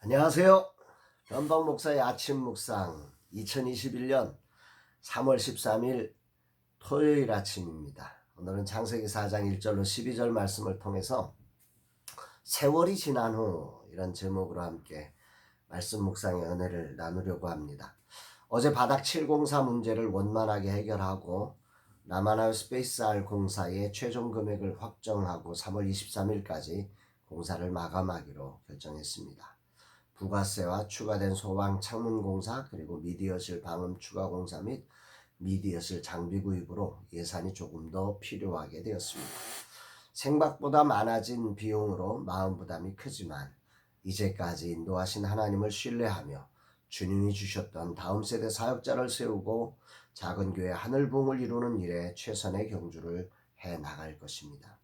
안녕하세요. 변방 목사의 아침 묵상 2021년 3월 13일 토요일 아침입니다. 오늘은 창세기 4장 1절로 12절 말씀을 통해서 세월이 지난 후 이런 제목으로 함께 말씀 묵상의 은혜를 나누려고 합니다. 어제 바닥 704 문제를 원만하게 해결하고 라마나우 스페이스 R 공사의 최종 금액을 확정하고 3월 23일까지 공사를 마감하기로 결정했습니다. 부가세와 추가된 소방 창문 공사 그리고 미디어실 방음 추가 공사 및 미디어실 장비 구입으로 예산이 조금 더 필요하게 되었습니다. 생각보다 많아진 비용으로 마음 부담이 크지만 이제까지 인도하신 하나님을 신뢰하며 주님이 주셨던 다음 세대 사역자를 세우고 작은 교회 하늘봉을 이루는 일에 최선의 경주를 해 나갈 것입니다.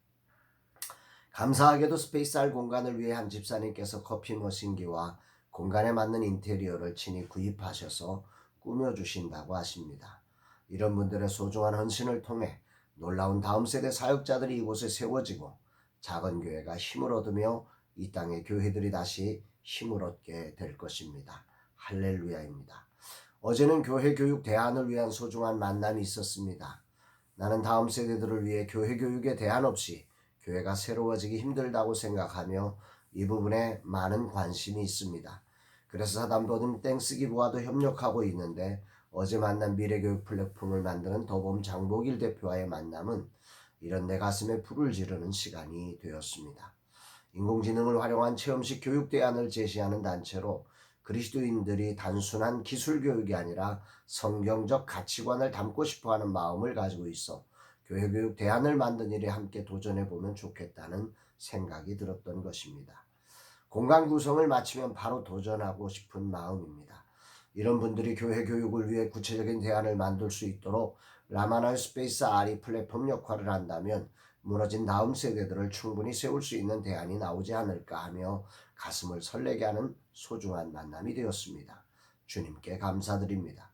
감사하게도 스페이스R 공간을 위해 한 집사님께서 커피 머신기와 공간에 맞는 인테리어를 친히 구입하셔서 꾸며주신다고 하십니다. 이런 분들의 소중한 헌신을 통해 놀라운 다음 세대 사역자들이 이곳에 세워지고 작은 교회가 힘을 얻으며 이 땅의 교회들이 다시 힘을 얻게 될 것입니다. 할렐루야입니다. 어제는 교회 교육 대안을 위한 소중한 만남이 있었습니다. 나는 다음 세대들을 위해 교회 교육에 대안 없이 교회가 새로워지기 힘들다고 생각하며 이 부분에 많은 관심이 있습니다. 그래서 사단법인 땡스기부와도 협력하고 있는데 어제 만난 미래교육 플랫폼을 만드는 더봄 장복일 대표와의 만남은 이런 내 가슴에 불을 지르는 시간이 되었습니다. 인공지능을 활용한 체험식 교육 대안을 제시하는 단체로 그리스도인들이 단순한 기술 교육이 아니라 성경적 가치관을 담고 싶어하는 마음을 가지고 있어 교회 교육 대안을 만든 일에 함께 도전해보면 좋겠다는 생각이 들었던 것입니다. 공간 구성을 마치면 바로 도전하고 싶은 마음입니다. 이런 분들이 교회 교육을 위해 구체적인 대안을 만들 수 있도록 라마나우 스페이스 R이 플랫폼 역할을 한다면 무너진 다음 세대들을 충분히 세울 수 있는 대안이 나오지 않을까 하며 가슴을 설레게 하는 소중한 만남이 되었습니다. 주님께 감사드립니다.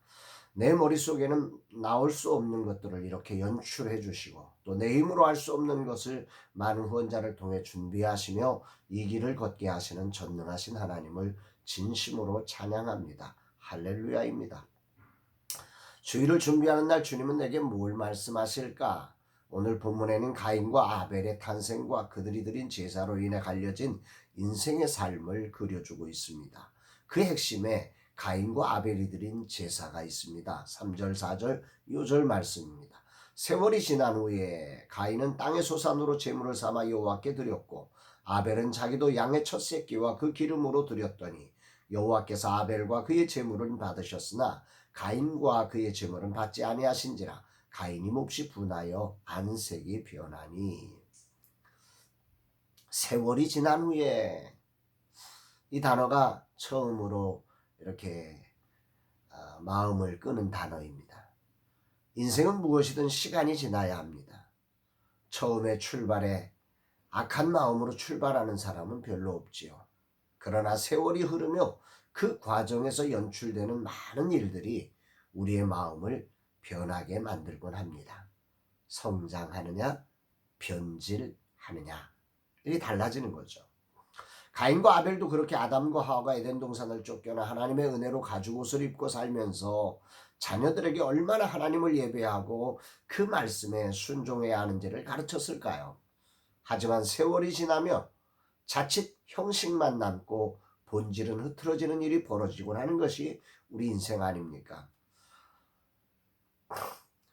내 머릿속에는 나올 수 없는 것들을 이렇게 연출해 주시고 또 내 힘으로 할 수 없는 것을 많은 후원자를 통해 준비하시며 이 길을 걷게 하시는 전능하신 하나님을 진심으로 찬양합니다. 할렐루야입니다. 주일을 준비하는 날 주님은 내게 뭘 말씀하실까? 오늘 본문에는 가인과 아벨의 탄생과 그들이 드린 제사로 인해 갈려진 인생의 삶을 그려주고 있습니다. 그 핵심에 가인과 아벨이 드린 제사가 있습니다. 3절 4절 6절 말씀입니다. 세월이 지난 후에 가인은 땅의 소산으로 제물을 삼아 여호와께 드렸고 아벨은 자기도 양의 첫 새끼와 그 기름으로 드렸더니 여호와께서 아벨과 그의 제물은 받으셨으나 가인과 그의 제물은 받지 아니하신지라 가인이 몹시 분하여 안색이 변하니. 세월이 지난 후에 이 단어가 처음으로 이렇게 마음을 끄는 단어입니다. 인생은 무엇이든 시간이 지나야 합니다. 처음에 출발해 악한 마음으로 출발하는 사람은 별로 없지요. 그러나 세월이 흐르며 그 과정에서 연출되는 많은 일들이 우리의 마음을 변하게 만들곤 합니다. 성장하느냐, 변질하느냐, 이게 달라지는 거죠. 가인과 아벨도 그렇게 아담과 하와가 에덴 동산을 쫓겨나 하나님의 은혜로 가죽 옷을 입고 살면서 자녀들에게 얼마나 하나님을 예배하고 그 말씀에 순종해야 하는지를 가르쳤을까요? 하지만 세월이 지나며 자칫 형식만 남고 본질은 흐트러지는 일이 벌어지곤 하는 것이 우리 인생 아닙니까?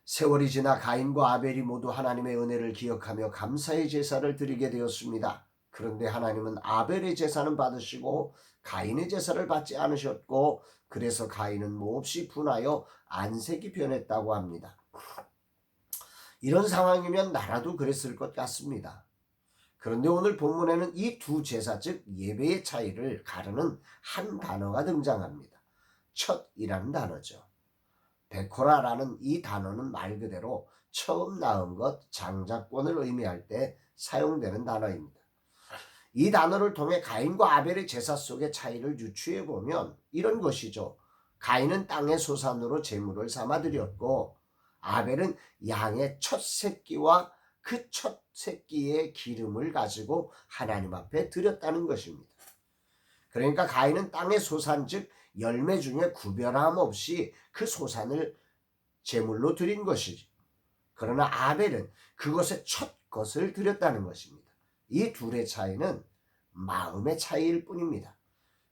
세월이 지나 가인과 아벨이 모두 하나님의 은혜를 기억하며 감사의 제사를 드리게 되었습니다. 그런데 하나님은 아벨의 제사는 받으시고 가인의 제사를 받지 않으셨고 그래서 가인은 몹시 분하여 안색이 변했다고 합니다. 이런 상황이면 나라도 그랬을 것 같습니다. 그런데 오늘 본문에는 이 두 제사 즉 예배의 차이를 가르는 한 단어가 등장합니다. 첫이라는 단어죠. 베코라라는 이 단어는 말 그대로 처음 낳은 것, 장자권을 의미할 때 사용되는 단어입니다. 이 단어를 통해 가인과 아벨의 제사 속의 차이를 유추해 보면 이런 것이죠. 가인은 땅의 소산으로 제물을 삼아드렸고 아벨은 양의 첫 새끼와 그 첫 새끼의 기름을 가지고 하나님 앞에 드렸다는 것입니다. 그러니까 가인은 땅의 소산 즉 열매 중에 구별함 없이 그 소산을 제물로 드린 것이지. 그러나 아벨은 그것의 첫 것을 드렸다는 것입니다. 이 둘의 차이는 마음의 차이일 뿐입니다.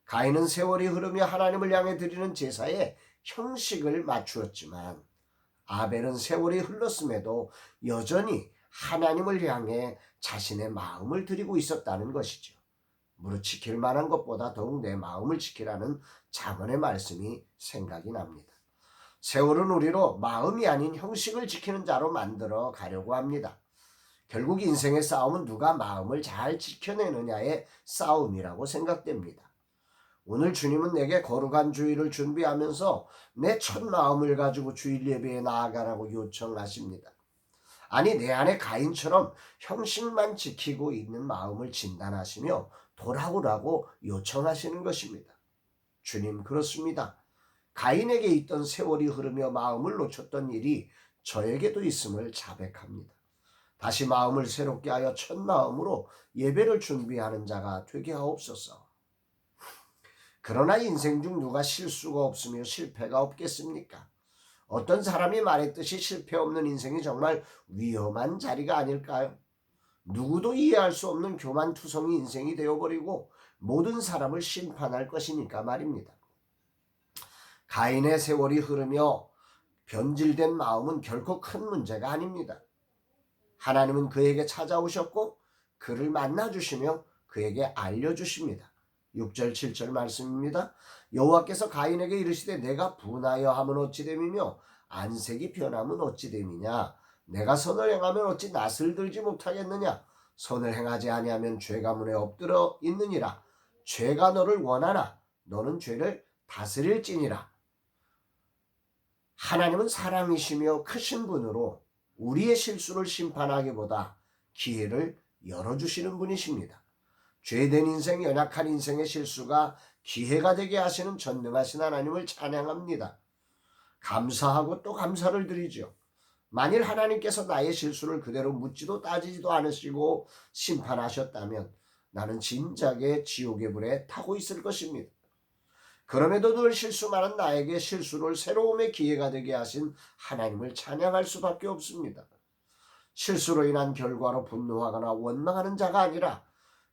가인은 세월이 흐르며 하나님을 향해 드리는 제사에 형식을 맞추었지만 아벨은 세월이 흘렀음에도 여전히 하나님을 향해 자신의 마음을 드리고 있었다는 것이죠. 무릇 지킬 만한 것보다 더욱 내 마음을 지키라는 잠언의 말씀이 생각이 납니다. 세월은 우리로 마음이 아닌 형식을 지키는 자로 만들어 가려고 합니다. 결국 인생의 싸움은 누가 마음을 잘 지켜내느냐의 싸움이라고 생각됩니다. 오늘 주님은 내게 거룩한 주일을 준비하면서 내 첫 마음을 가지고 주일 예배에 나아가라고 요청하십니다. 아니 내 안에 가인처럼 형식만 지키고 있는 마음을 진단하시며 돌아오라고 요청하시는 것입니다. 주님 그렇습니다. 가인에게 있던 세월이 흐르며 마음을 놓쳤던 일이 저에게도 있음을 자백합니다. 다시 마음을 새롭게 하여 첫 마음으로 예배를 준비하는 자가 되게 하옵소서. 그러나 인생 중 누가 실수가 없으며 실패가 없겠습니까? 어떤 사람이 말했듯이 실패 없는 인생이 정말 위험한 자리가 아닐까요? 누구도 이해할 수 없는 교만투성이 인생이 되어버리고 모든 사람을 심판할 것이니까 말입니다. 가인의 세월이 흐르며 변질된 마음은 결코 큰 문제가 아닙니다. 하나님은 그에게 찾아오셨고 그를 만나주시며 그에게 알려주십니다. 6절 7절 말씀입니다. 여호와께서 가인에게 이르시되 내가 분하여 함은 어찌 됨이며 안색이 변함은 어찌 됨이냐. 내가 선을 행하면 어찌 낯을 들지 못하겠느냐. 선을 행하지 아니하면 죄가 문에 엎드려 있느니라. 죄가 너를 원하나 너는 죄를 다스릴지니라. 하나님은 사랑이시며 크신 분으로 우리의 실수를 심판하기보다 기회를 열어주시는 분이십니다. 죄된 인생, 연약한 인생의 실수가 기회가 되게 하시는 전능하신 하나님을 찬양합니다. 감사하고 또 감사를 드리죠. 만일 하나님께서 나의 실수를 그대로 묻지도 따지지도 않으시고 심판하셨다면 나는 진작에 지옥의 불에 타고 있을 것입니다. 그럼에도 늘 실수 많은 나에게 실수를 새로움의 기회가 되게 하신 하나님을 찬양할 수밖에 없습니다. 실수로 인한 결과로 분노하거나 원망하는 자가 아니라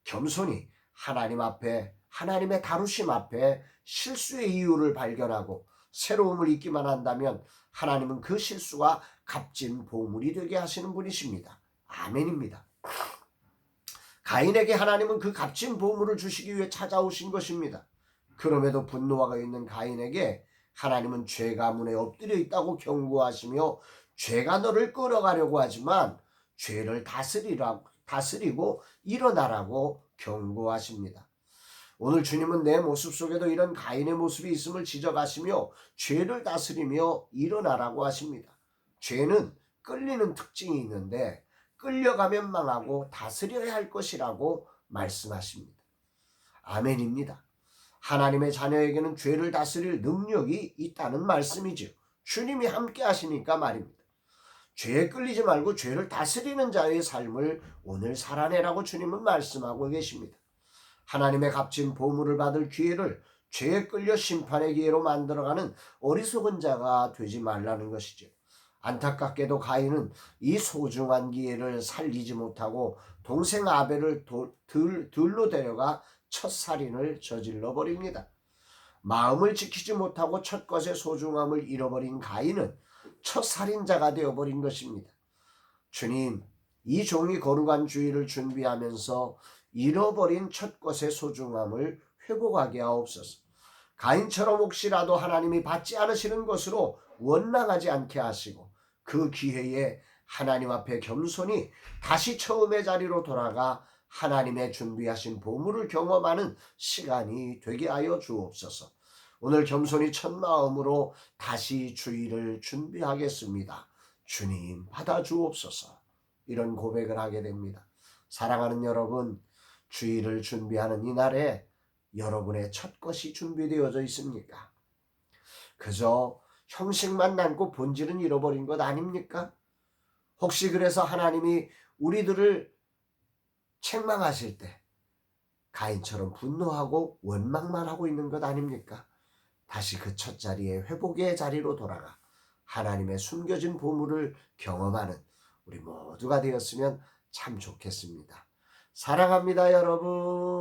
겸손히 하나님 앞에 하나님의 다루심 앞에 실수의 이유를 발견하고 새로움을 잊기만 한다면 하나님은 그 실수가 값진 보물이 되게 하시는 분이십니다. 아멘입니다. 가인에게 하나님은 그 값진 보물을 주시기 위해 찾아오신 것입니다. 그럼에도 분노가 있는 가인에게 하나님은 죄가 문에 엎드려 있다고 경고하시며 죄가 너를 끌어가려고 하지만 죄를 다스리고 일어나라고 경고하십니다. 오늘 주님은 내 모습 속에도 이런 가인의 모습이 있음을 지적하시며 죄를 다스리며 일어나라고 하십니다. 죄는 끌리는 특징이 있는데 끌려가면 망하고 다스려야 할 것이라고 말씀하십니다. 아멘입니다. 하나님의 자녀에게는 죄를 다스릴 능력이 있다는 말씀이죠. 주님이 함께 하시니까 말입니다. 죄에 끌리지 말고 죄를 다스리는 자의 삶을 오늘 살아내라고 주님은 말씀하고 계십니다. 하나님의 값진 보물을 받을 기회를 죄에 끌려 심판의 기회로 만들어가는 어리석은 자가 되지 말라는 것이죠. 안타깝게도 가인은 이 소중한 기회를 살리지 못하고 동생 아벨을 들로 데려가 첫 살인을 저질러 버립니다. 마음을 지키지 못하고 첫 것의 소중함을 잃어버린 가인은 첫 살인자가 되어버린 것입니다. 주님, 이 종이 거룩한 주일을 준비하면서 잃어버린 첫 것의 소중함을 회복하게 하옵소서. 가인처럼 혹시라도 하나님이 받지 않으시는 것으로 원망하지 않게 하시고 그 기회에 하나님 앞에 겸손히 다시 처음의 자리로 돌아가 하나님의 준비하신 보물을 경험하는 시간이 되게 하여 주옵소서. 오늘 겸손히 첫 마음으로 다시 주일을 준비하겠습니다. 주님 받아 주옵소서. 이런 고백을 하게 됩니다. 사랑하는 여러분, 주일을 준비하는 이날에 여러분의 첫 것이 준비되어져 있습니까? 그저 형식만 남고 본질은 잃어버린 것 아닙니까? 혹시 그래서 하나님이 우리들을 책망하실 때 가인처럼 분노하고 원망만 하고 있는 것 아닙니까? 다시 그 첫 자리에 회복의 자리로 돌아가 하나님의 숨겨진 보물을 경험하는 우리 모두가 되었으면 참 좋겠습니다. 사랑합니다, 여러분.